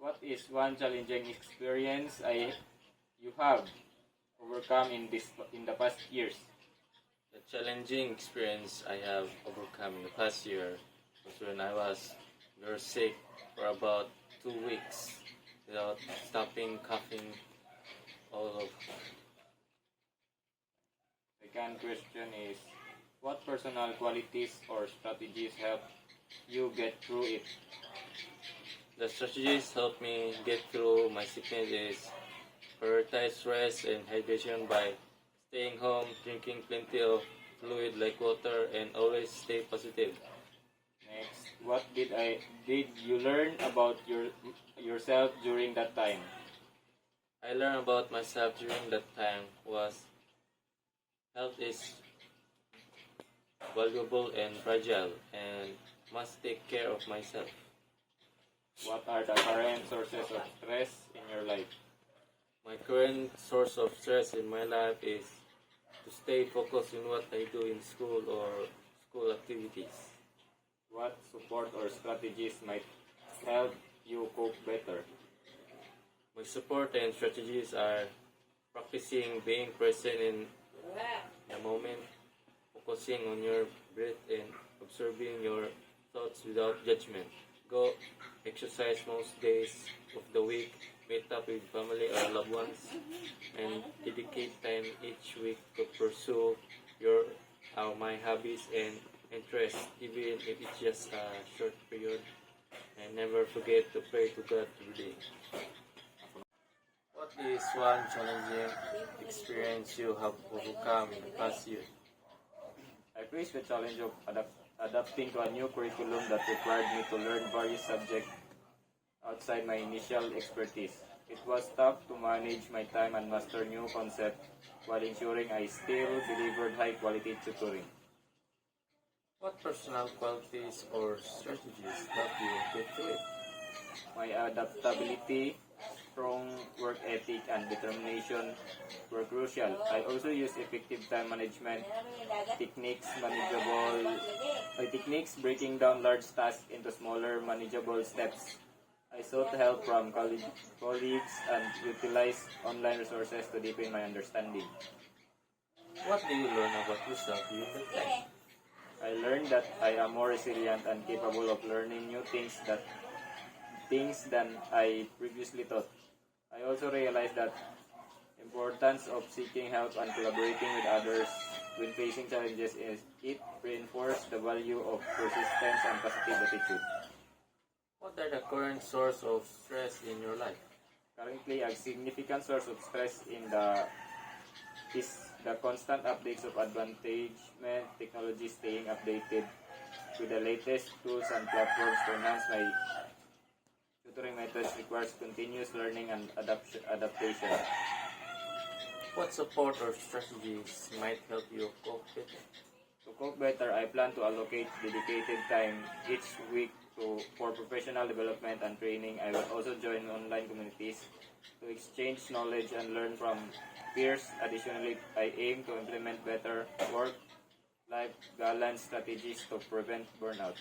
What is one challenging experience you have overcome in the past years? The challenging experience I have overcome in the past year was when I was very sick for about 2 weeks without stopping coughing all of. Second question is, what personal qualities or strategies help you get through it? The strategies help me get through my sickness is prioritize rest and hydration by staying home, drinking plenty of fluid like water, and always stay positive. Next, what did you learn about yourself during that time? I learned about myself during that time was health is valuable and fragile and must take care of myself. What are the current sources of stress in your life? My current source of stress in my life is to stay focused in what I do in school or school activities. What support or strategies might help you cope better? My support and strategies are practicing being present in the moment, focusing on your breath and observing your thoughts without judgment. Go exercise most days of the week, meet up with family or loved ones, and dedicate time each week to pursue my hobbies and interests, even if it's just a short period. And never forget to pray to God every day. What is one challenging experience you have overcome in the past year? I faced the challenge of adapting to a new curriculum that required me to learn various subjects outside my initial expertise. It was tough to manage my time and master new concepts while ensuring I still delivered high-quality tutoring. What personal qualities or strategies help you get through it? My adaptability, strong work ethic, and determination were crucial. I also used effective time management techniques breaking down large tasks into smaller manageable steps. I sought help from colleagues and utilized online resources to deepen my understanding. What do you learn about yourself during that time? I learned that I am more resilient and capable of learning new things than I previously thought. I also realized that importance of seeking help and collaborating with others when facing challenges is it reinforced the value of persistence and positive attitude. What are the current source of stress in your life? Currently, a significant source of stress is the constant updates of advancement technology. Staying updated with the latest tools and platforms to enhance my tutoring methods requires continuous learning and adaptation. What support or strategies might help you cope better? To cope better, I plan to allocate dedicated time each week for professional development and training. I will also join online communities to exchange knowledge and learn from peers. Additionally, I aim to implement better work-life balance strategies to prevent burnout.